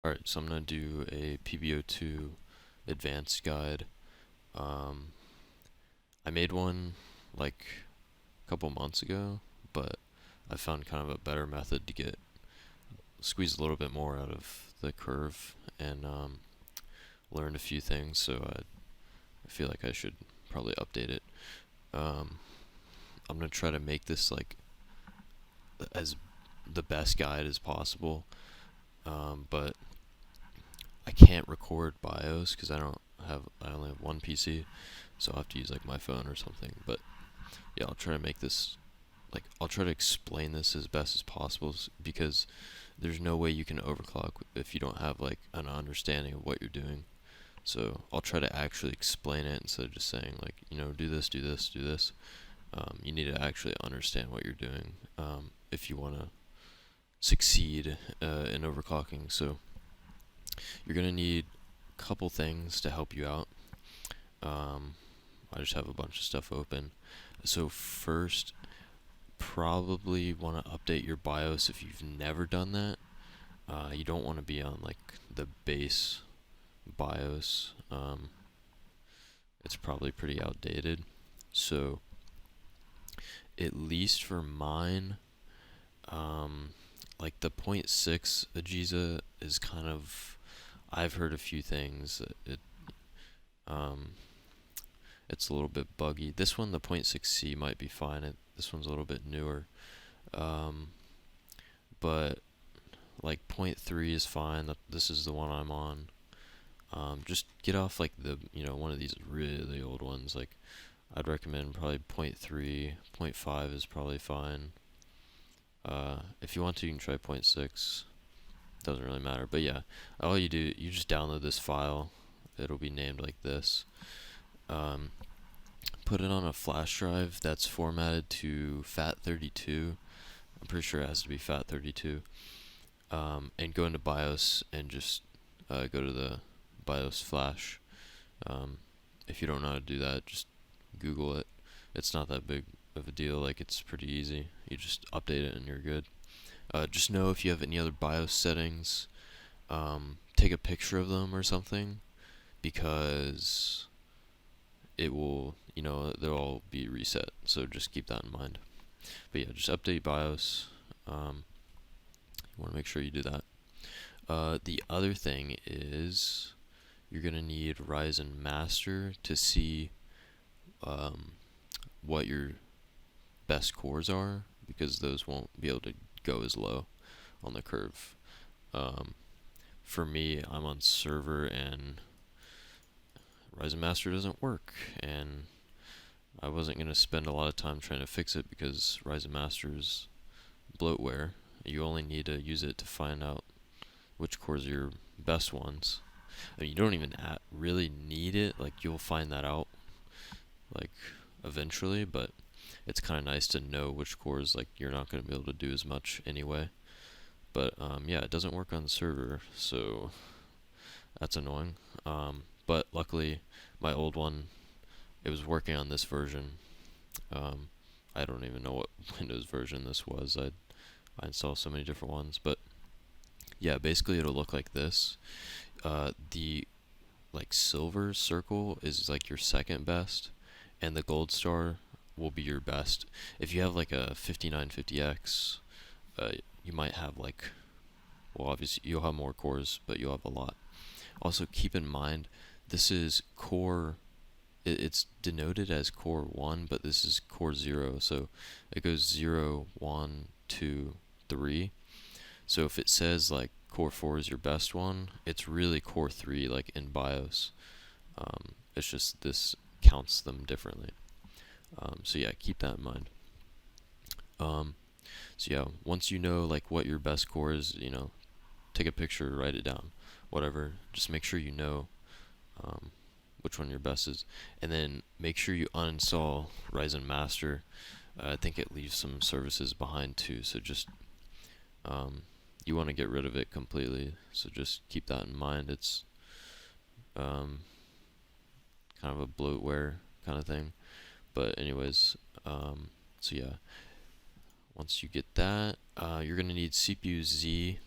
Alright, so I'm going to do a PBO2 advanced guide. Um, I made one like a couple months ago, but I found kind of a better method to get squeeze a little bit more out of the curve and learned a few things, so I feel like I should probably update it. Um, I'm going to try to make this like as the best guide as possible, but I can't record BIOS because I only have one PC, so I'll have to use like my phone or something. But yeah, I'll try to make this I'll try to explain this as best as possible because there's no way you can overclock if you don't have like an understanding of what you're doing. So I'll try to actually explain it instead of just saying like, do this, do this, do this. You need to actually understand what you're doing if you want to succeed in overclocking. So you're gonna need a couple things to help you out. Um, I just have a bunch of stuff open. So first, probably want to update your BIOS if you've never done that. You don't want to be on like the base BIOS. It's probably pretty outdated. So at least for mine, like the point 0.6 Agiza is kind of, I've heard a few things. Um, it's a little bit buggy. This one, the point 0.6C might be fine. This one's a little bit newer. But like point 0.3 is fine. This is the one I'm on. Just get off like one of these really old ones. Like I'd recommend probably point 0.3, point 0.5 is probably fine. If you want to, you can try point 0.6. Doesn't really matter. But yeah, all you do, you just download this file. It'll be named like this. Put it on a flash drive that's formatted to FAT32. I'm pretty sure it has to be FAT32. And go into BIOS and just go to the BIOS flash. If you don't know how to do that, just Google it. It's not that big of a deal. Like, it's pretty easy. You just update it and you're good. Just know if you have any other BIOS settings, take a picture of them or something, because it will, they'll all be reset. So just keep that in mind. But yeah, just update BIOS. You want to make sure you do that. The other thing is you're going to need Ryzen Master to see what your best cores are, because those won't be able to go as low on the curve. For me, I'm on server and Ryzen Master doesn't work, and I wasn't going to spend a lot of time trying to fix it because Ryzen Master is bloatware. You only need to use it to find out which cores are your best ones. I mean, you don't even really need it. Like, you'll find that out like eventually, but it's kind of nice to know which cores like you're not going to be able to do as much anyway. But yeah, it doesn't work on the server, so that's annoying. But luckily, my old one, it was working on this version. I don't even know what Windows version this was. I installed so many different ones, but yeah, basically it'll look like this. The like silver circle is like your second best, and the gold star will be your best. If you have like a 5950X, you might have like, well, obviously you'll have more cores, but you'll have a lot. Also, keep in mind, this is core, it's denoted as core 1, but this is core 0, so it goes 0, 1, 2, 3. So if it says like core 4 is your best one, it's really core 3, like in BIOS. It's just this counts them differently. So yeah, keep that in mind. So yeah, once you know like what your best core is, take a picture, write it down, whatever. Just make sure you know which one your best is, and then make sure you uninstall Ryzen Master. I think it leaves some services behind too, so just you want to get rid of it completely. So just keep that in mind. It's kind of a bloatware kind of thing. But anyways, so yeah, once you get that, you're gonna need CPU Z.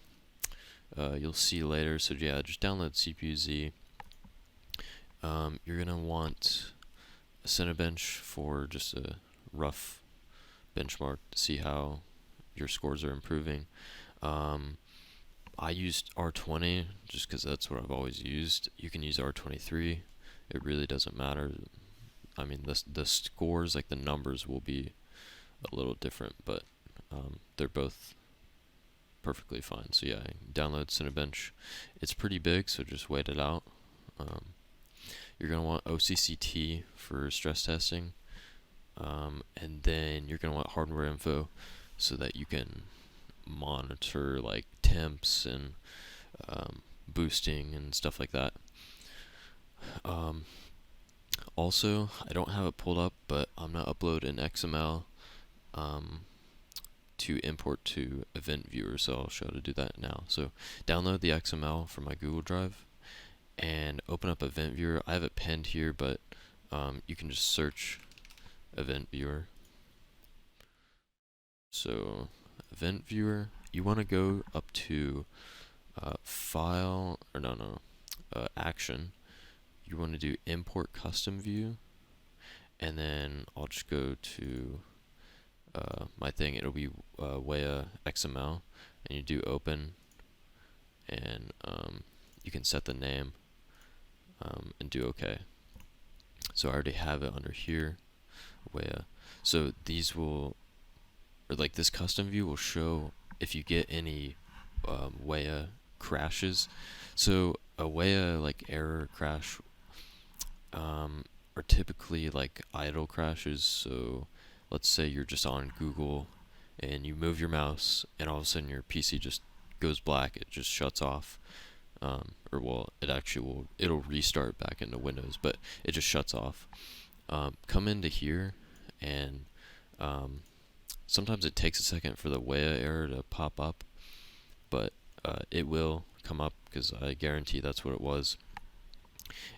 you'll see later. So yeah, just download CPU-Z. You're gonna want a Cinebench for just a rough benchmark to see how your scores are improving. I used R20 just because that's what I've always used. You can use R23. It really doesn't matter. I mean, the scores, like the numbers, will be a little different, but they're both perfectly fine. So yeah, download Cinebench. It's pretty big, so just wait it out. You're gonna want OCCT for stress testing, and then you're gonna want hardware info so that you can monitor like temps and boosting and stuff like that. Also, I don't have it pulled up, but I'm gonna upload an XML to import to Event Viewer, so I'll show how to do that now. So download the XML from my Google Drive and open up Event Viewer. I have it pinned here, but you can just search Event Viewer. So Event Viewer, you want to go up to File, or Action. You want to do Import Custom View, and then I'll just go to my thing. It'll be whea XML, and you do Open, and you can set the name and do OK. So I already have it under here, whea. So these will, or like this custom view will show if you get any whea crashes. So a whea like error crash are typically like idle crashes. So let's say you're just on Google and you move your mouse and all of a sudden your PC just goes black. It just shuts off. Or well, it'll restart back into Windows, but it just shuts off. Come into here, and sometimes it takes a second for the whea error to pop up, but it will come up because I guarantee that's what it was.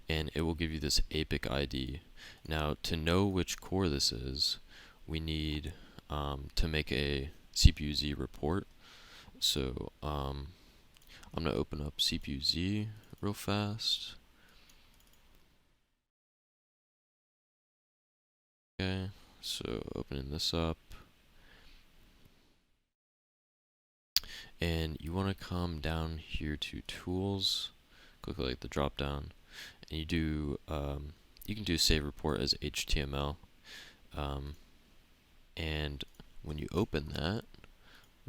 And it will give you this APIC ID. Now, to know which core this is, we need to make a CPU-Z report. So I'm going to open up CPU-Z real fast. Okay, so opening this up. And you want to come down here to Tools, click like the drop down, and you do you can do save report as HTML. And when you open that,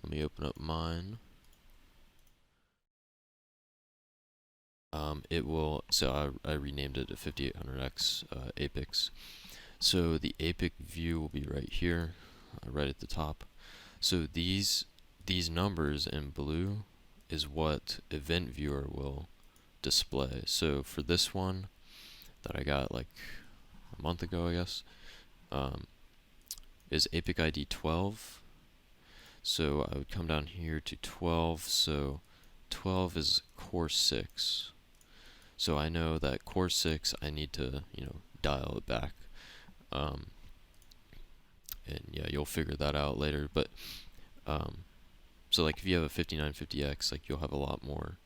let me open up mine. It will, so I renamed it to 5800X APIX. So the APIC view will be right here, right at the top. So these numbers in blue is what Event Viewer will display. So for this one that I got like a month ago, I guess, is APIC ID 12. So I would come down here to 12. So 12 is core 6. So I know that core 6, I need to, dial it back. And yeah, you'll figure that out later. But so like if you have a 5950X, like you'll have a lot more.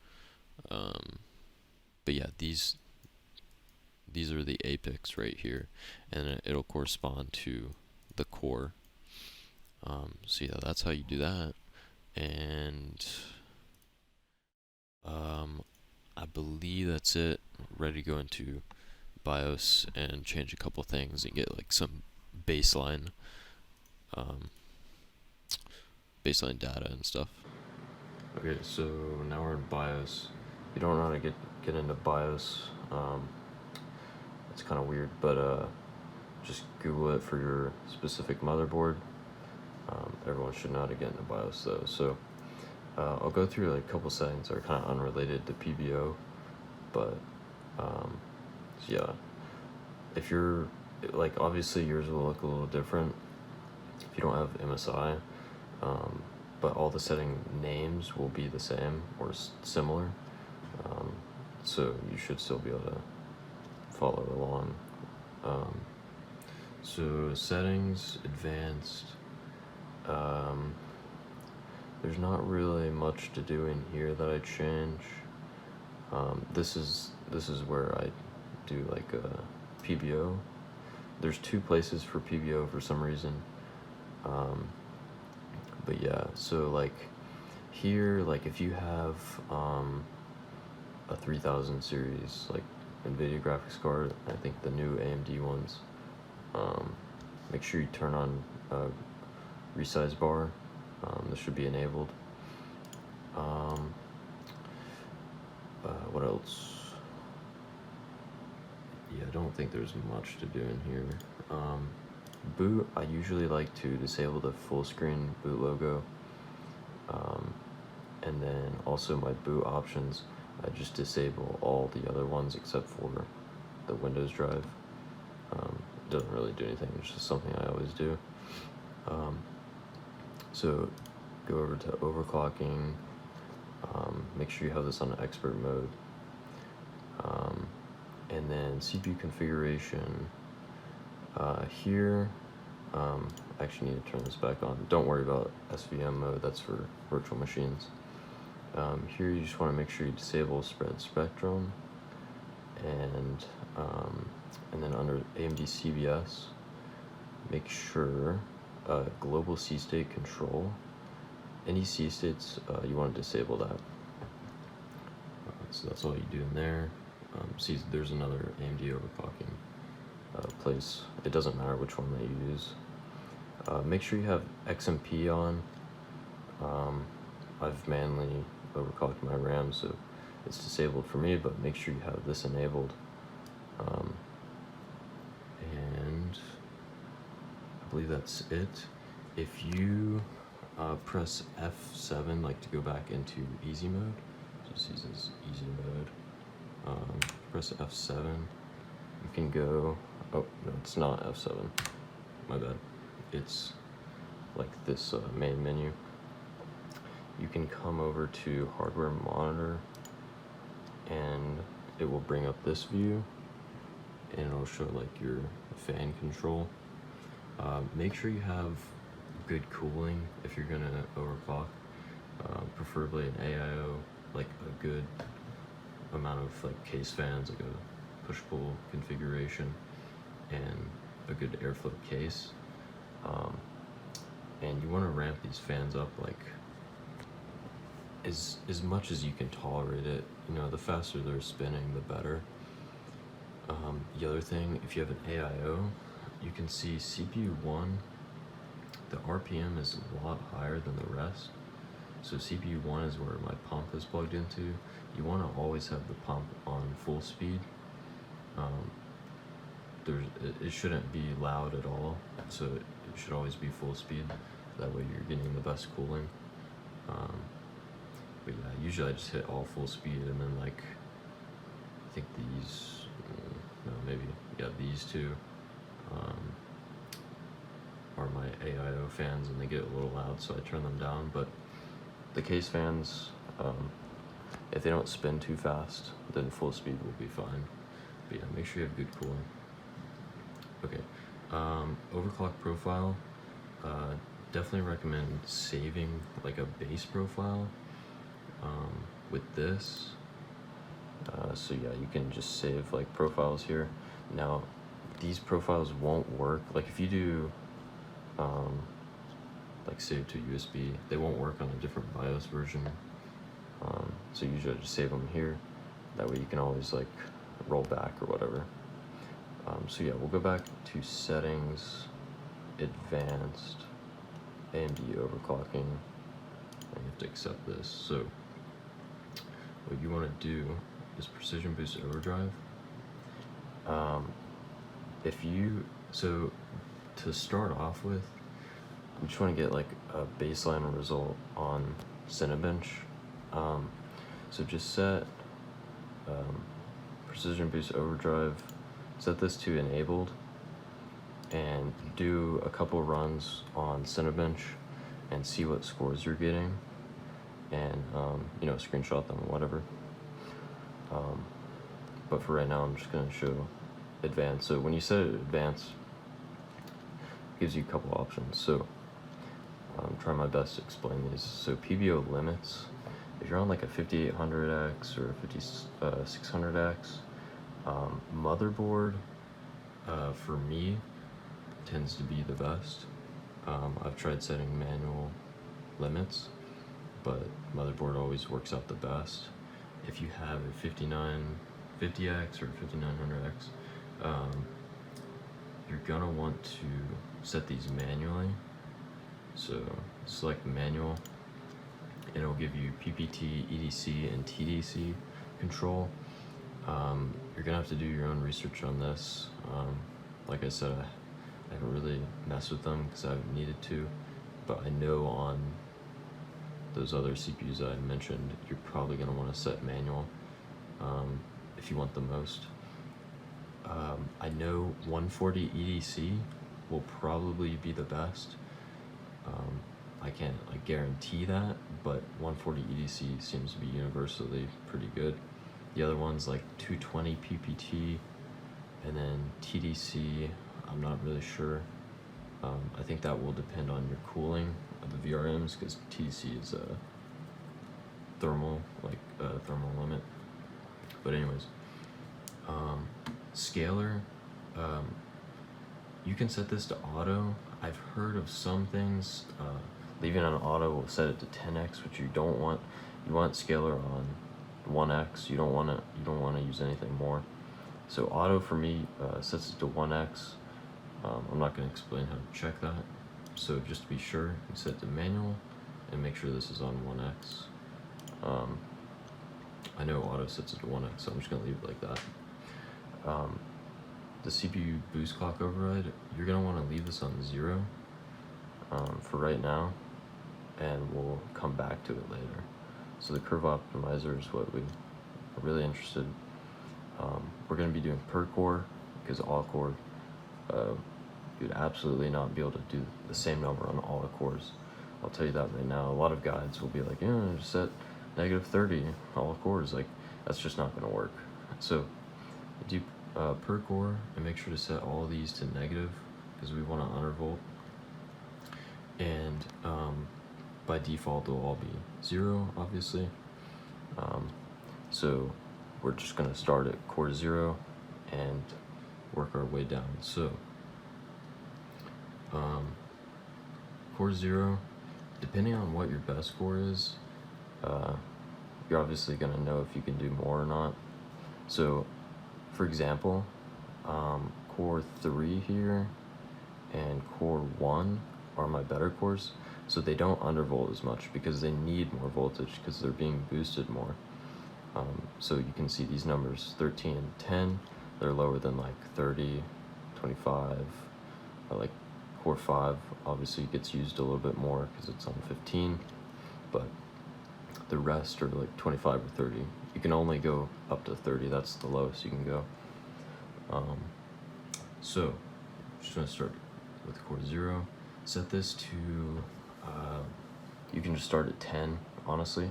But yeah, these are the APICs right here, and it'll correspond to the core. So yeah, that's how you do that. And I believe that's it. Ready to go into BIOS and change a couple things and get like some baseline data and stuff. Okay, so now we're in BIOS. You don't know how to get into BIOS. It's kind of weird, but just Google it for your specific motherboard. Everyone should know how to get into BIOS though. So I'll go through like a couple settings that are kind of unrelated to PBO, but yeah, if you're like, obviously yours will look a little different if you don't have MSI, but all the setting names will be the same or similar, so you should still be able to follow along. So settings, advanced, there's not really much to do in here that I change. This is where I do like a PBO. There's 2 places for PBO for some reason. But yeah, so like here, like if you have a 3000 series like NVIDIA graphics card, I think the new AMD ones, make sure you turn on resize bar. This should be enabled. What else? Yeah, I don't think there's much to do in here. Boot, I usually like to disable the full screen boot logo. And then also my boot options, I just disable all the other ones except for the Windows drive. It doesn't really do anything, it's just something I always do. So go over to overclocking, make sure you have this on expert mode. And then CPU configuration, here, I actually need to turn this back on. Don't worry about SVM mode, that's for virtual machines. Here you just want to make sure you disable spread spectrum, and then under AMD CBS, make sure global C state control, any C states, you want to disable that. So that's all you do in there. See, there's another AMD overclocking place. It doesn't matter which one that you use. Make sure you have XMP on. I've manually overclocked my RAM, so it's disabled for me, but make sure you have this enabled. And I believe that's it. If you press F7, like to go back into easy mode, just use this easy mode. Press F7, you can go, oh no, it's not F7, my bad. It's like this main menu. You can come over to hardware monitor, and it will bring up this view, and it'll show like your fan control. Make sure you have good cooling if you're gonna overclock, preferably an AIO, like a good amount of like case fans, like a push-pull configuration, and a good airflow case. And you want to ramp these fans up like as much as you can tolerate it. You know, the faster they're spinning, the better. The other thing, if you have an AIO, you can see CPU 1, the RPM is a lot higher than the rest. So CPU 1 is where my pump is plugged into. You want to always have the pump on full speed. It shouldn't be loud at all, so it should always be full speed. That way you're getting the best cooling. But yeah, usually I just hit all full speed, and then like, I think these, no, maybe, yeah, these two are my AIO fans, and they get a little loud, so I turn them down. But the case fans, if they don't spin too fast, then full speed will be fine. But yeah, make sure you have good cooling. Okay, overclock profile, definitely recommend saving like a base profile with this. So yeah, you can just save like profiles here. Now, these profiles won't work. Like if you do like save to USB, they won't work on a different BIOS version. So usually I just save them here. That way you can always like roll back or whatever. So yeah, we'll go back to settings, advanced, AMD overclocking, and you have to accept this. So what you want to do is precision boost overdrive. So to start off with, we just want to get like a baseline result on Cinebench. So just set precision boost overdrive, set this to enabled, and do a couple runs on Cinebench and see what scores you're getting, and you know, screenshot them or whatever. But for right now, I'm just going to show advanced. So when you set it advanced, it gives you a couple options. So try my best to explain these. So PBO limits, if you're on like a 5800X or a 5600X, motherboard for me tends to be the best. I've tried setting manual limits, but motherboard always works out the best. If you have a 5950X or 5900X, you're gonna want to set these manually. So select manual, and it'll give you PPT, EDC, and TDC control. You're gonna have to do your own research on this. Like I said, I haven't really messed with them because I haven't needed to, but I know on those other CPUs that I mentioned, you're probably gonna want to set manual if you want the most. I know 140 EDC will probably be the best. I can't like guarantee that, but 140 EDC seems to be universally pretty good. The other ones like 220 PPT and then TDC, I'm not really sure. I think that will depend on your cooling of the VRMs because TDC is a thermal limit. But anyways, scaler, you can set this to auto. I've heard of some things leaving on auto will set it to 10x, which you don't want. You want scaler on 1x. You don't want to use anything more. So auto for me sets it to 1x. I'm not going to explain how to check that. So just to be sure, you set it to manual and make sure this is on 1x. I know auto sets it to 1x, so I'm just going to leave it like that. The CPU boost clock override, you're going to want to leave this on 0 for right now, and we'll come back to it later. So the curve optimizer is what we are really interested. We're going to be doing per core because all core, you'd absolutely not be able to do the same number on all the cores. I'll tell you that right now. A lot of guides will be like, just set -30 all cores. Like, that's just not going to work. So do per core and make sure to set all these to negative because we want to undervolt. And by default, they'll all be 0, obviously. So we're just going to start at core 0 and work our way down. So core 0, depending on what your best core is, you're obviously going to know if you can do more or not. So for example, core 3 here and core 1 are my better cores, so they don't undervolt as much because they need more voltage because they're being boosted more. So you can see these numbers, 13 and 10, they're lower than like 30, 25, like core 5 obviously gets used a little bit more because it's on 15, but the rest are like 25 or 30. You can only go up to 30, that's the lowest you can go. So just gonna start with core 0. Set this to, you can just start at 10, honestly.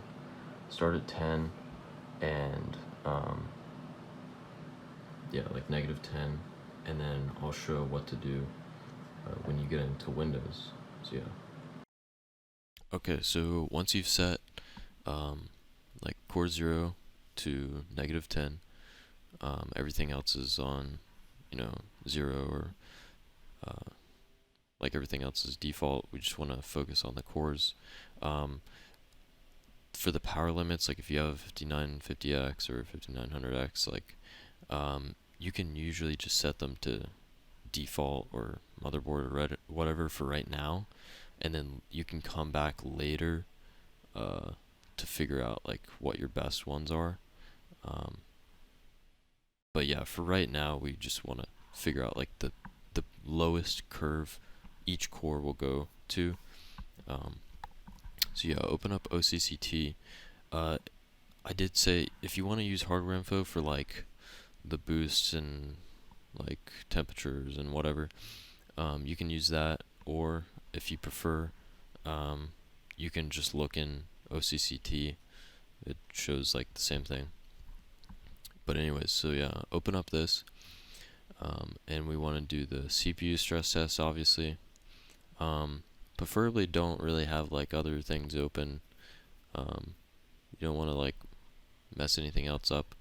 Start at 10 and, like -10, and then I'll show what to do when you get into Windows. So yeah. Okay, so once you've set like core 0 to -10, everything else is on 0, or like everything else is default. We just want to focus on the cores. For the power limits, like if you have a 5950X or 5900X, like you can usually just set them to default or motherboard or whatever for right now, and then you can come back later to figure out like what your best ones are. But yeah, for right now, we just want to figure out like the lowest curve each core will go to. So yeah, open up OCCT. I did say if you want to use hardware info for like the boosts and like temperatures and whatever, you can use that, or if you prefer, you can just look in OCCT. It shows like the same thing. But anyways, so yeah, open up this, and we want to do the CPU stress test, obviously. preferably don't really have like other things open. Um, you don't want to like mess anything else up,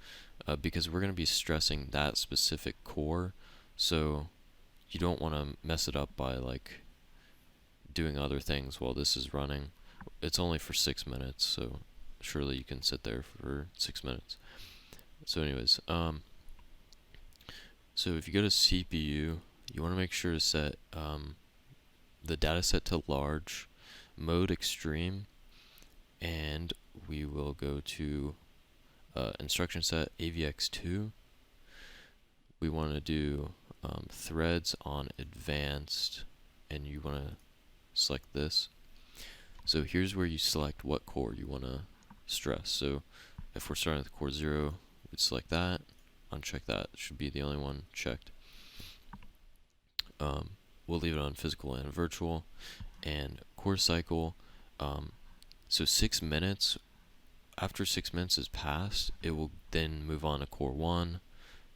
because we're going to be stressing that specific core. So you don't want to mess it up by like doing other things while this is running. It's only for 6 minutes, so surely you can sit there for 6 minutes. So anyways, so if you go to CPU, you want to make sure to set the dataset to large, mode extreme, and we will go to instruction set AVX2. We want to do threads on advanced, and you want to select this. So here's where you select what core you want to stress. So if we're starting with core 0, we'd select that, uncheck that. It should be the only one checked. We'll leave it on physical and virtual. And core cycle, so 6 minutes, after 6 minutes is passed, it will then move on to core 1,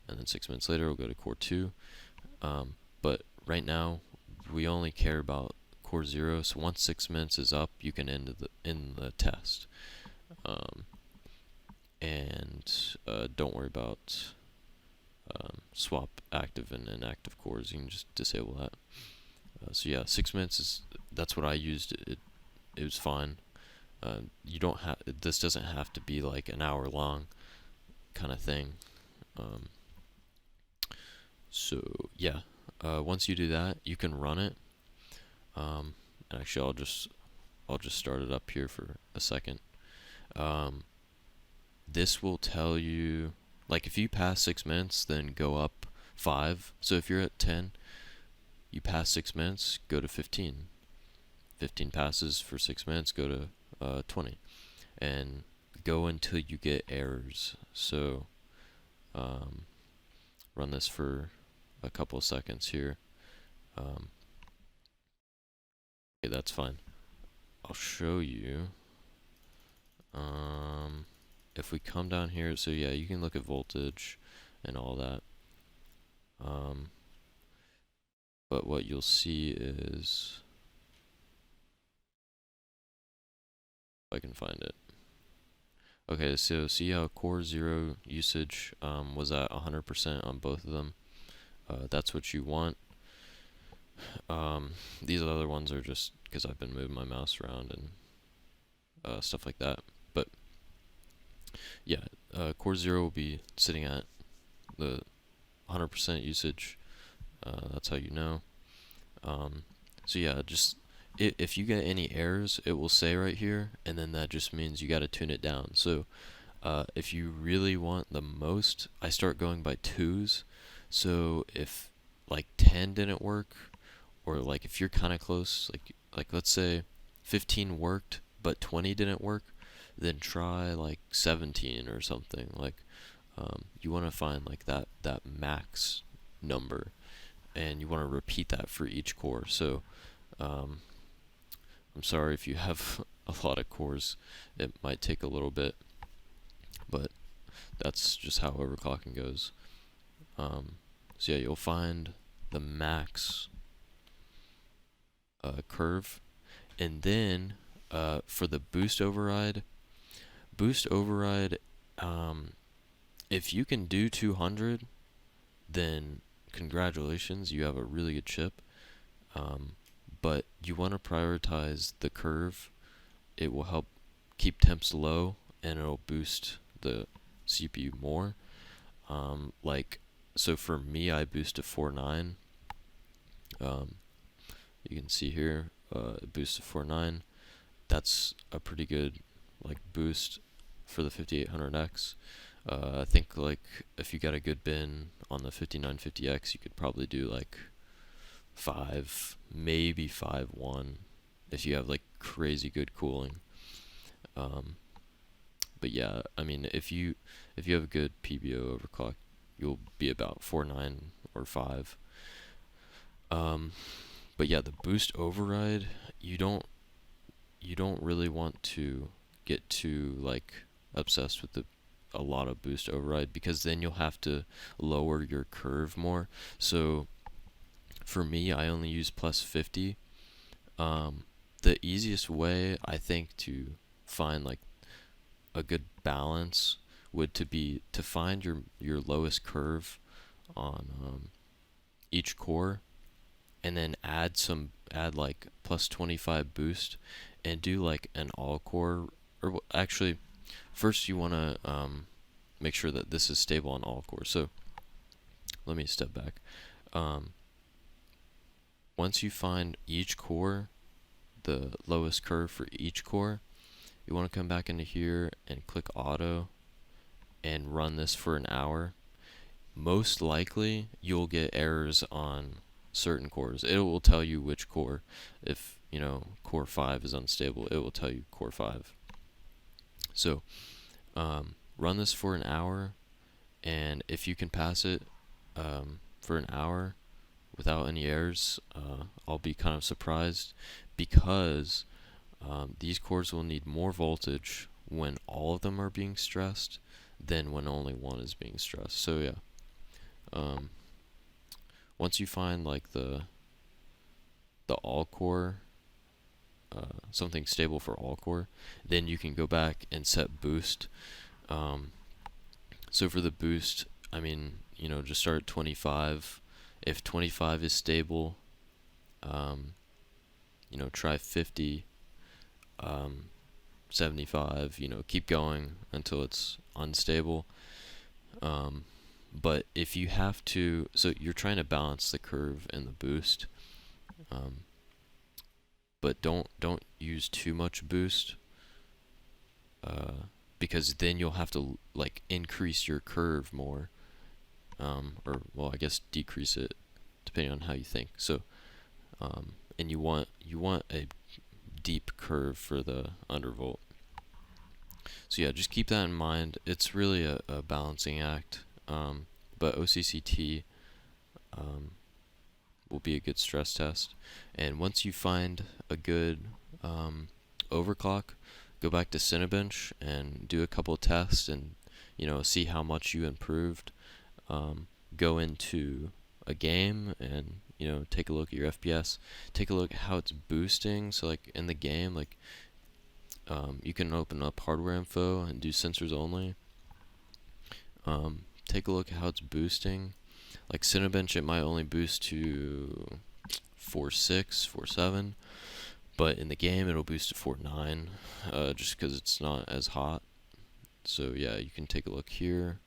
and then 6 minutes later we'll go to core 2. But right now we only care about core 0, so once 6 minutes is up, you can end the test. And don't worry about swap active and inactive cores. You can just disable that. So yeah, 6 minutes is, that's what I used. It was fine. You don't have, this doesn't have to be like an hour long kind of thing. So yeah, once you do that, you can run it. And actually, I'll just start it up here for a second. This will tell you, like, if you pass 6 minutes, then go up 5. So if you're at 10, you pass 6 minutes, go to 15. 15 passes for 6 minutes, go to 20, and go until you get errors. So run this for a couple of seconds here. Okay, that's fine. I'll show you. If we come down here, so yeah, you can look at voltage and all that. But what you'll see is, if I can find it. Okay, so see how core 0 usage was at 100% on both of them. That's what you want. These other ones are just because I've been moving my mouse around and stuff like that. But yeah, core 0 will be sitting at the 100% usage. That's how you know. So yeah, just if you get any errors, it will say right here, and then that just means you got to tune it down. So if you really want the most, I start going by 2s. So if like 10 didn't work, or like if you're kind of close, like let's say 15 worked but 20 didn't work, then try like 17 or something. Like you want to find like that max number, and you want to repeat that for each core. So I'm sorry if you have a lot of cores, it might take a little bit, but that's just how overclocking goes. So yeah, you'll find the max curve, and then for the boost override, if you can do 200, then congratulations, you have a really good chip. But you want to prioritize the curve. It will help keep temps low, and it'll boost the CPU more. So for me, I boost to 4.9. You can see here, boost to 4.9. That's a pretty good like boost for the 5800X. I think like if you got a good bin on the 5950X, you could probably do like 5, maybe 5.1 if you have like crazy good cooling. But yeah, I mean, if you have a good PBO overclock, you'll be about 4.9 or 5. But yeah, the boost override, you don't really want to get too like obsessed with a lot of boost override, because then you'll have to lower your curve more. So for me, I only use plus 50. Um, the easiest way I think to find like a good balance would to be to find your lowest curve on each core, and then add like plus 25 boost, and do like an all core, or actually first you want to make sure that this is stable on all cores. So let me step back. um, Once you find each core, the lowest curve for each core, you want to come back into here and click auto and run this for an hour. Most likely you'll get errors on certain cores. It will tell you which core. If core 5 is unstable, it will tell you core 5. So run this for an hour, and if you can pass it for an hour without any errors, I'll be kind of surprised, because these cores will need more voltage when all of them are being stressed than when only one is being stressed. So yeah, once you find like the all core, something stable for all core, then you can go back and set boost. So for the boost, I mean, just start at 25. If 25 is stable, try 50, 75, keep going until it's unstable. But if you have to, so you're trying to balance the curve and the boost, but don't use too much boost, because then you'll have to like increase your curve more, or well, I guess decrease it depending on how you think. So, and you want a deep curve for the undervolt. So yeah, just keep that in mind. It's really a balancing act, but OCCT will be a good stress test. And once you find a good overclock, go back to Cinebench and do a couple of tests, and see how much you improved. Go into a game and take a look at your FPS, take a look at how it's boosting. So like in the game, like you can open up hardware info and do sensors only. Take a look at how it's boosting. Like Cinebench, it might only boost to 4.6, 4.7, but in the game it'll boost to 4.9, just because it's not as hot. So yeah, you can take a look here,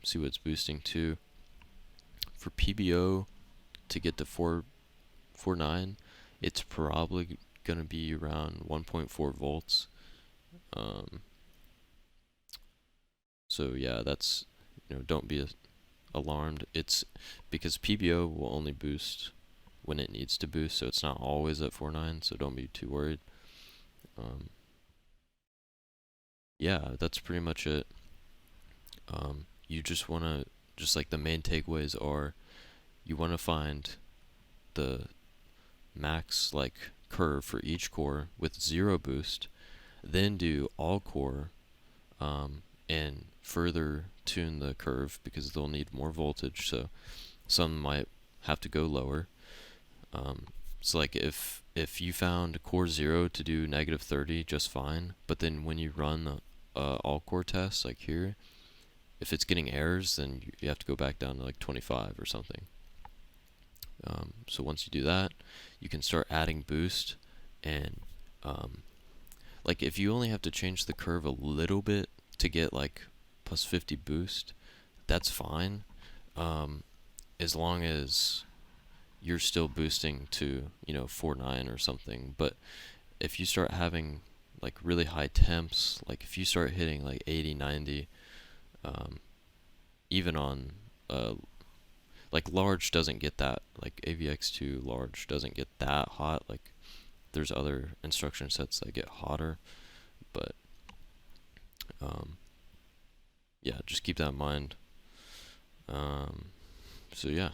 see what it's boosting to. For PBO to get to 4.9, it's probably gonna be around 1.4 volts. So yeah, that's don't be alarmed. It's because PBO will only boost when it needs to boost, so it's not always at 4.9. So don't be too worried. Yeah, that's pretty much it. You just wanna like the main takeaways are, you wanna find the max like curve for each core with 0 boost, then do all core, and further tune the curve because they'll need more voltage. So some might have to go lower. So like if you found core 0 to do -30 just fine, but then when you run the all core test like here, if it's getting errors, then you have to go back down to like 25 or something. So once you do that, you can start adding boost, and like if you only have to change the curve a little bit to get like plus 50 boost, that's fine, as long as you're still boosting to 4.9 or something. But if you start having like really high temps, like if you start hitting like 80, 90, even on like large doesn't get that, like AVX2 large doesn't get that hot. Like there's other instruction sets that get hotter, but yeah, just keep that in mind. So yeah.